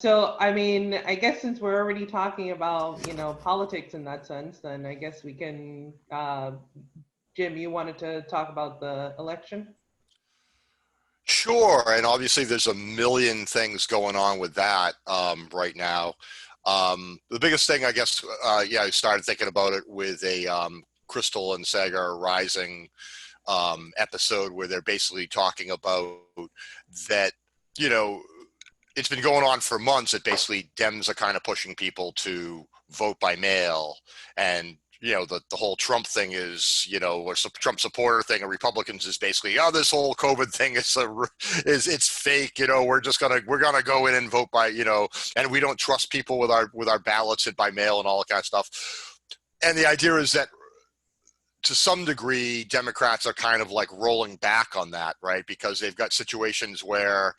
So, I mean, I guess since we're already talking about, politics in that sense, then I guess we can, Jim, you wanted to talk about the election? Sure, and obviously there's a million things going on with that right now. The biggest thing, I guess, I started thinking about it with a Crystal and Sagar Rising episode where they're basically talking about that, you know, it's been going on for months that basically Dems are kind of pushing people to vote by mail. And, the whole Trump thing is, or some Trump supporter thing, and Republicans is basically, oh, this whole COVID thing it's fake. We're going to go in and vote by, and we don't trust people with our ballots and by mail and all that kind of stuff. And the idea is that to some degree, Democrats are kind of like rolling back on that, right? Because they've got situations where,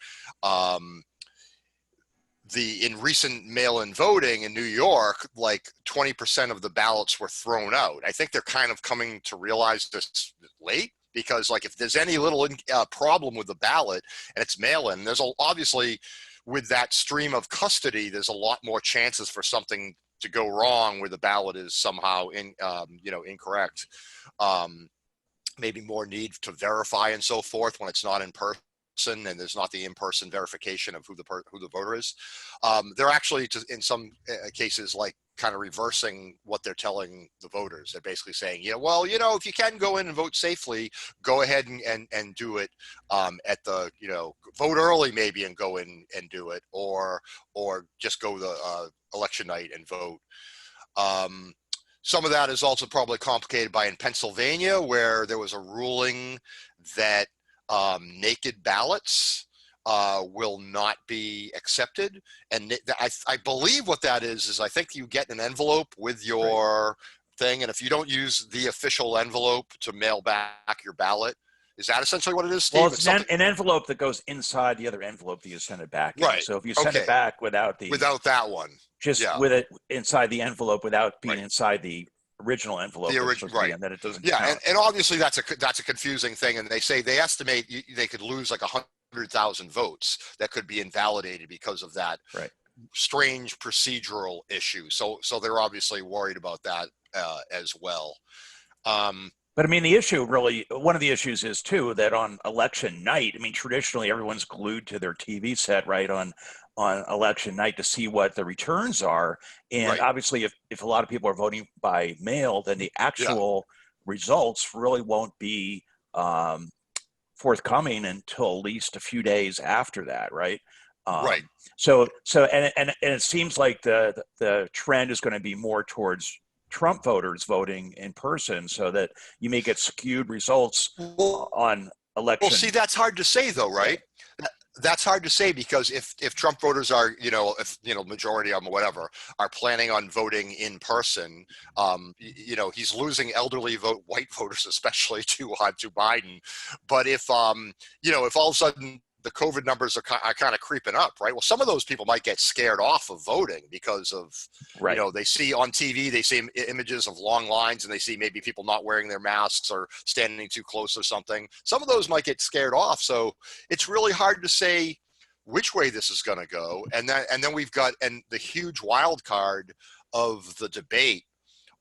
in recent mail-in voting in New York, like 20% of the ballots were thrown out. I think they're kind of coming to realize this late, because like if there's any little problem with the ballot and it's mail-in, obviously with that stream of custody, there's a lot more chances for something to go wrong where the ballot is somehow incorrect. Maybe more need to verify and so forth when it's not in person, and there's not the in-person verification of who the voter is. They're actually, in some cases, like kind of reversing what they're telling the voters. They're basically saying, if you can go in and vote safely, go ahead and do it at the, vote early maybe and go in and do it, or just go the election night and vote. Some of that is also probably complicated by in Pennsylvania, where there was a ruling that naked ballots will not be accepted. And I believe what that is I think you get an envelope with your thing, and if you don't use the official envelope to mail back your ballot, is that essentially what it is, Steve? Well, it's an envelope that goes inside the other envelope that you send it back in. Right. So if you send it back without that one, with it inside the envelope without being inside the original envelope, right? And then it doesn't. Yeah, and obviously that's a confusing thing, and they estimate they could lose like 100,000 votes that could be invalidated because of that strange procedural issue. So they're obviously worried about that as well. But I mean, one of the issues is too that on election night, I mean, traditionally everyone's glued to their TV set, right, on election night to see what the returns are. And obviously, if a lot of people are voting by mail, then the actual results really won't be forthcoming until at least a few days after that, right? So it seems like the trend is going to be more towards Trump voters voting in person, so that you may get skewed results on election. Well, see, that's hard to say though, right? That's hard to say, because if Trump voters are, majority of them, whatever, are planning on voting in person, he's losing elderly white voters, especially to Biden. But if all of a sudden the COVID numbers are kind of creeping up, right? Well, some of those people might get scared off of voting because of, they see on TV, they see images of long lines, and they see maybe people not wearing their masks or standing too close or something. Some of those might get scared off. So it's really hard to say which way this is going to go. And then we've got the huge wild card of the debate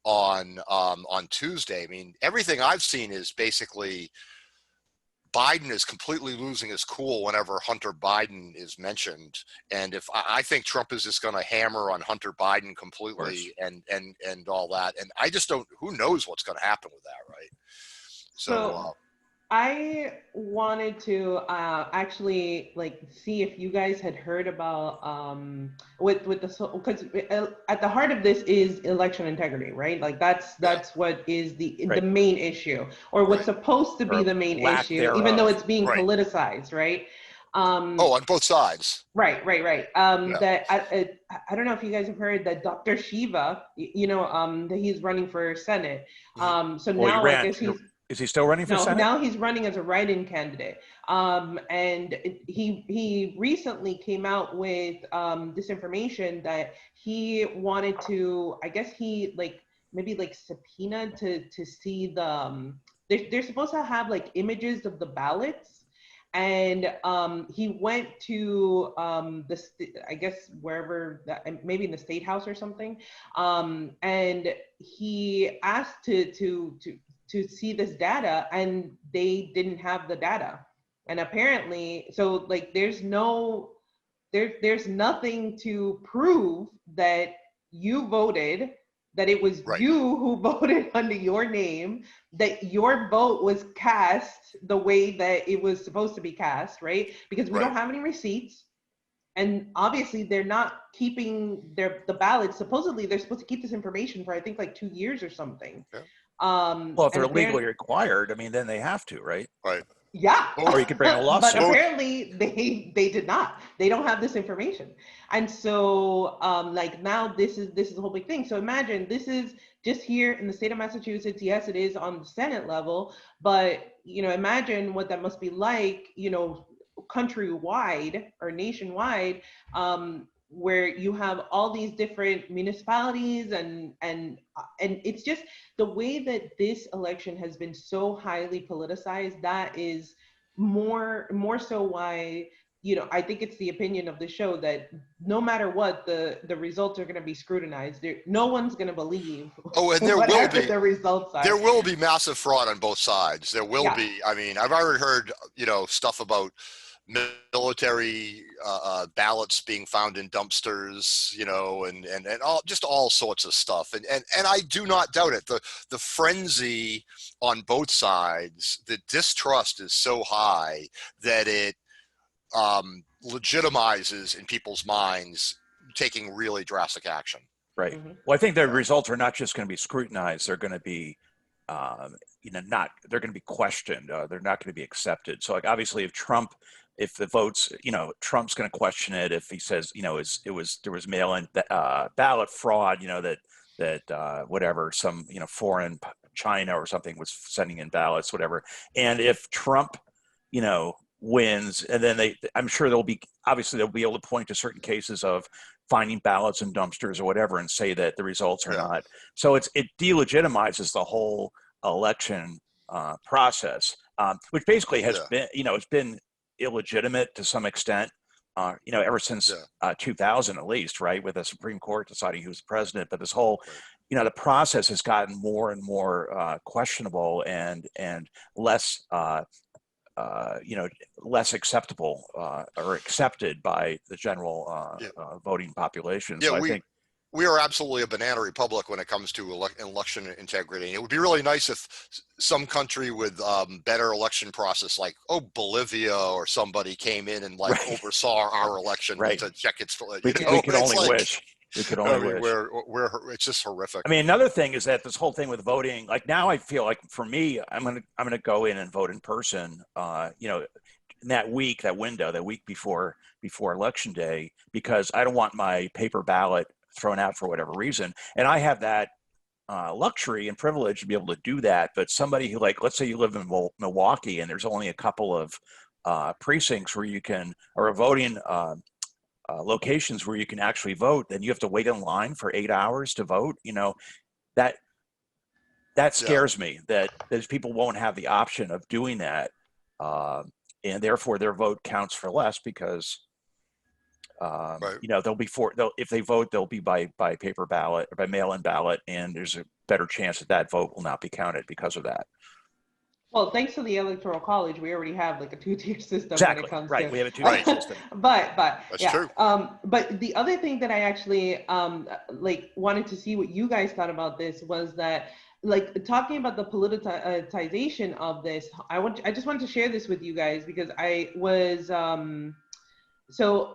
on Tuesday. I mean, everything I've seen is basically Biden is completely losing his cool whenever Hunter Biden is mentioned. And if I think Trump is just going to hammer on Hunter Biden completely and all that. And I just who knows what's going to happen with that, right? So I wanted to actually see if you guys had heard about with the, because at the heart of this is election integrity, right? Like that's what is the main issue, or what's supposed to be the main issue, even though it's being politicized, right? On both sides. Right. That I don't know if you guys have heard that Dr. Shiva, that he's running for Senate. So now I guess is he still running for Senate? No, now he's running as a write-in candidate. And he recently came out with this information that he wanted to, I guess he maybe subpoena to see the, they're supposed to have images of the ballots. and he went to I guess wherever that, maybe in the state house or something, and he asked to see this data, and they didn't have the data, and apparently, so like there's nothing to prove that you voted, that it was Right. you who voted under your name, that your vote was cast the way that it was supposed to be cast, right? Because we Right. don't have any receipts. And obviously they're not keeping the ballots. Supposedly they're supposed to keep this information for, I think, like 2 years or something. Yeah. Well, if they're legally required, I mean, then they have to, right? Right. Yeah. Or you could bring a lawsuit. But apparently they did not. They don't have this information. And so like now this is the whole big thing. So imagine this is just here in the state of Massachusetts. Yes, it is on the Senate level, but imagine what that must be like, countrywide or nationwide, where you have all these different municipalities and it's just the way that this election has been so highly politicized. That is more so why I think it's the opinion of the show that no matter what, the results are going to be scrutinized. No one's going to believe and there will be the results are. There will be massive fraud on both sides. There will be. I mean, I've already heard stuff about military ballots being found in dumpsters, and all sorts of stuff. And I do not doubt it. The frenzy on both sides, the distrust is so high that it legitimizes in people's minds taking really drastic action. Right. Mm-hmm. Well, I think the results are not just going to be scrutinized. They're going to be, they're going to be questioned. They're not going to be accepted. So, like, obviously, if the votes, Trump's going to question it. If he says, there was mail-in ballot fraud, that whatever, some, foreign China or something was sending in ballots, whatever. And if Trump, wins, and then I'm sure they'll be able to point to certain cases of finding ballots in dumpsters or whatever and say that the results are not. So it delegitimizes the whole election process, which basically has been, it's been illegitimate to some extent, ever since 2000 at least, right, with the Supreme Court deciding who's president. But this whole, the process has gotten more and more questionable and less less acceptable or accepted by the general voting population. Yeah, so I think we are absolutely a banana republic when it comes to election integrity. It would be really nice if some country with better election process, like Bolivia or somebody, came in and oversaw our election to check its. We could only wish. We could only wish. It's just horrific. I mean, another thing is that this whole thing with voting, like now I feel like for me, I'm gonna go in and vote in person. In that week before election day, because I don't want my paper ballot thrown out for whatever reason. And I have that luxury and privilege to be able to do that. But somebody who, like, let's say you live in Milwaukee and there's only a couple of precincts where you can, or a voting locations where you can actually vote, then you have to wait in line for 8 hours to vote. That scares me, that those people won't have the option of doing that. And therefore their vote counts for less because, if they vote, they'll be by paper ballot or by mail-in ballot. And there's a better chance that vote will not be counted because of that. Well, thanks to the Electoral College, we already have like a two-tier system when it comes to. We have a two-tier system. But that's true. But the other thing that I actually wanted to see what you guys thought about this was that, like, talking about the politicization of this, I just wanted to share this with you guys because I was so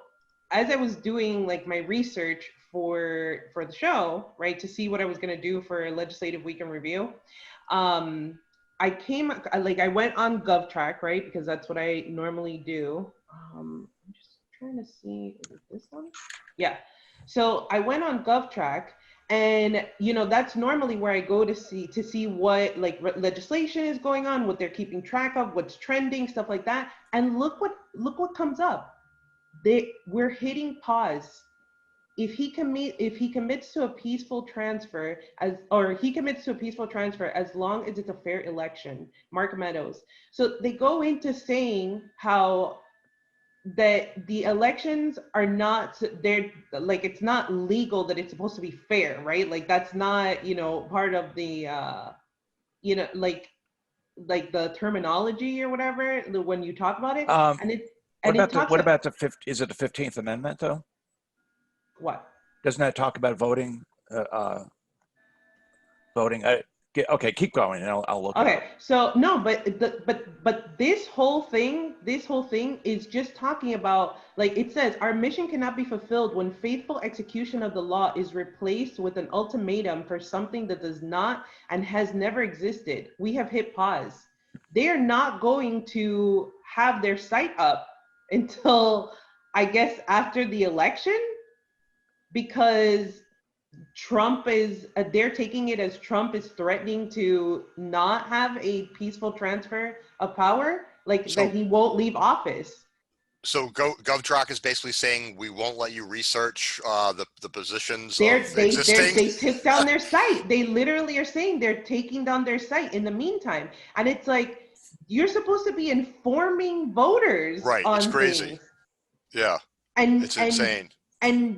as I was doing like my research for the show, right, to see what I was going to do for Legislative Week in Review. I went on GovTrack, right? Because that's what I normally do. I'm just trying to see, is it this one? Yeah. So I went on GovTrack, and that's normally where I go to see what legislation is going on, what they're keeping track of, what's trending, stuff like that. And look what comes up. We're hitting pause if he commits to a peaceful transfer as long as it's a fair election. Mark Meadows. So they go into saying how that the elections are not, they're like, it's not legal, that it's supposed to be fair, right? Like that's not, part of the like the terminology or whatever when you talk about it. And it What and it about talks about the fifth? Is it the 15th Amendment though? what? Doesn't that talk about voting? Voting. Okay, keep going, and I'll look it up. Okay, so no, but this whole thing is just talking about, like it says, our mission cannot be fulfilled when faithful execution of the law is replaced with an ultimatum for something that does not and has never existed. We have hit pause. They are not going to have their site up until, I guess, after the election, because they're taking it as Trump is threatening to not have a peaceful transfer of power, like that he won't leave office. So GovTrack is basically saying we won't let you research the positions of existing. They took down their site. They literally are saying they're taking down their site in the meantime. And it's like, you're supposed to be informing voters on It's crazy. things. Yeah. And it's insane. And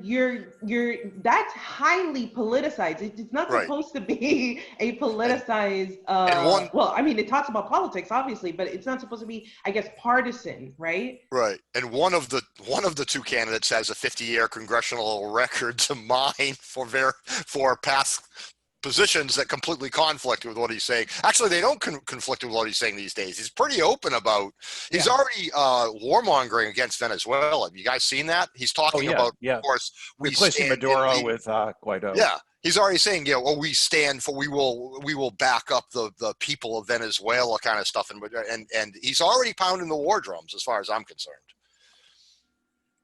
that's highly politicized. It's not supposed to be a politicized. Well, I mean, it talks about politics, obviously, but it's not supposed to be, I guess, partisan, right? Right. And one of the two candidates has a 50-year congressional record to mine for past positions that completely conflict with what he's saying. Actually, they don't conflict with what he's saying these days. He's pretty open about. He's already warmongering against Venezuela. Have you guys seen that? He's talking about, of course, replacing Maduro with Guaido. Yeah, he's already saying, we stand for, we will back up the people of Venezuela, kind of stuff, and he's already pounding the war drums, as far as I'm concerned.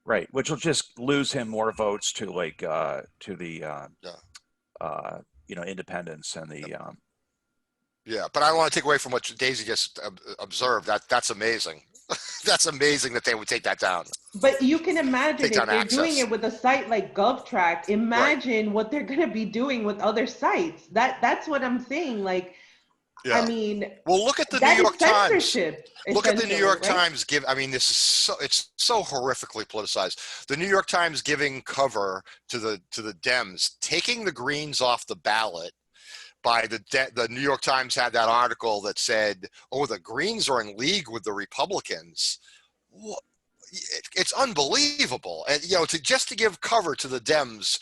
Right, which will just lose him more votes to independence and the. Yeah, but I don't want to take away from what Daisy just observed. That's amazing. That's amazing that they would take that down. But you can imagine if they're doing it with a site like GovTrack. Imagine what they're going to be doing with other sites. That's what I'm saying. Like, yeah. I mean, well, look at the New York Times. Look at the New York Times this is it's so horrifically politicized. The New York Times giving cover to the Dems, taking the Greens off the ballot. By the New York Times had that article that said, "Oh, the Greens are in league with the Republicans." It's unbelievable, and to give cover to the Dems,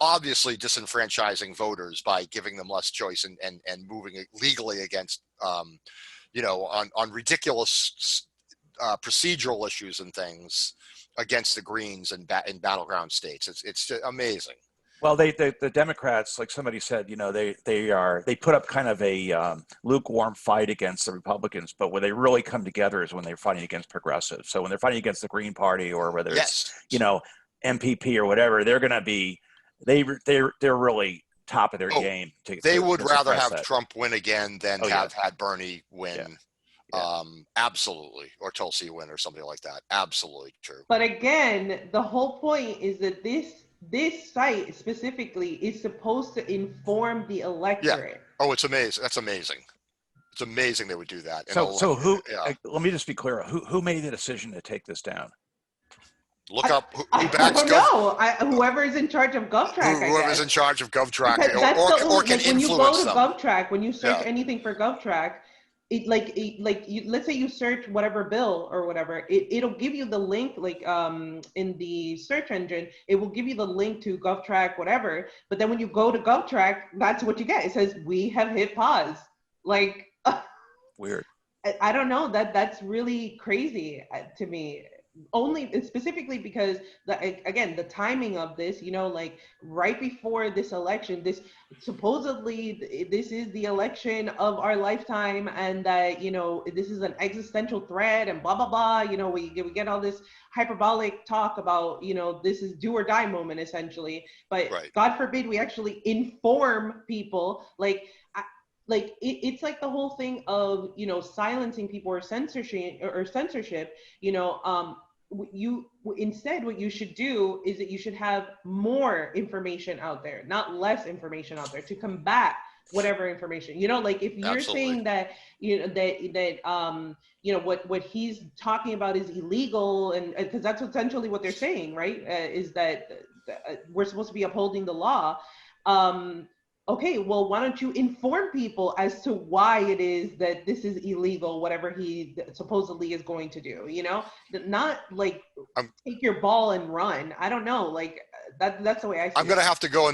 obviously disenfranchising voters by giving them less choice and moving it legally against, on ridiculous procedural issues and things against the Greens in battleground states. It's amazing. Well, the Democrats, like somebody said, they put up kind of a lukewarm fight against the Republicans, but where they really come together is when they're fighting against progressives. So when they're fighting against the Green Party, or whether it's MPP or whatever, they're going to be they're really top of their game. They would rather have Trump win again than have had Bernie win. Yeah. Absolutely, or Tulsi win or something like that. Absolutely true. But again, the whole point is that this site specifically is supposed to inform the electorate. Yeah. Oh, it's amazing. That's amazing. It's amazing they would do that. So who? Let me just be clear. Who made the decision to take this down? Look up who backs I don't know. Whoever is in charge of GovTrack. Whoever's in charge of GovTrack, or can like when influence you go to them. GovTrack, when you search anything for GovTrack, let's say you search whatever bill or whatever, it'll give you the link, like in the search engine, it will give you the link to GovTrack, whatever. But then when you go to GovTrack, that's what you get. It says, we have hit pause. Like, weird. I don't know, that's really crazy to me. Only specifically because the timing of this, like right before this election, this supposedly this is the election of our lifetime, and that this is an existential threat and blah blah blah. We get all this hyperbolic talk about this is do or die moment essentially, but God forbid we actually inform people. It's like the whole thing of silencing people or censorship. instead what you should do is that you should have more information out there, not less information out there, to combat whatever information, like if you're Absolutely. saying that what he's talking about is illegal, and because that's essentially what they're saying, right? Is that we're supposed to be upholding the law. Okay, well, why don't you inform people as to why it is that this is illegal, whatever he supposedly is going to do, not like take your ball and run. I don't know, like that's the way I see it. I'm going to have to go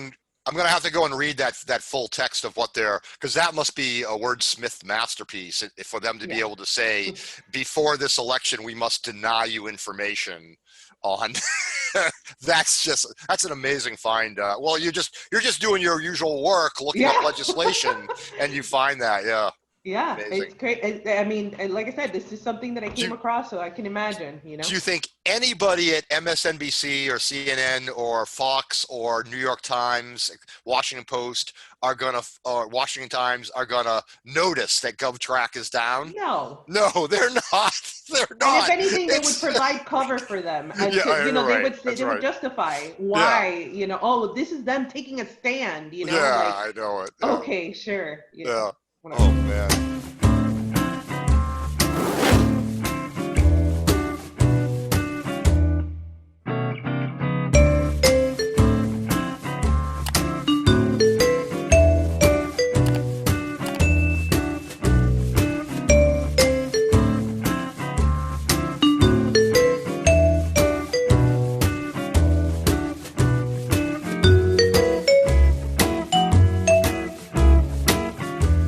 and read that full text of what they're, because that must be a wordsmith masterpiece for them to be able to say, before this election, we must deny you information on. That's an amazing find. Well, you're just doing your usual work, looking up legislation, and you find that. Yeah, amazing. It's great. I mean, like I said, this is something that I came across, so I can imagine. Do you think anybody at MSNBC or CNN or Fox or New York Times, Washington Post or Washington Times are gonna notice that GovTrack is down? No, they're not. They're not. And if anything, they would provide cover for them. They would justify why. Oh, this is them taking a stand. Yeah, I know it. Yeah. Okay, sure. Yeah. Oh man.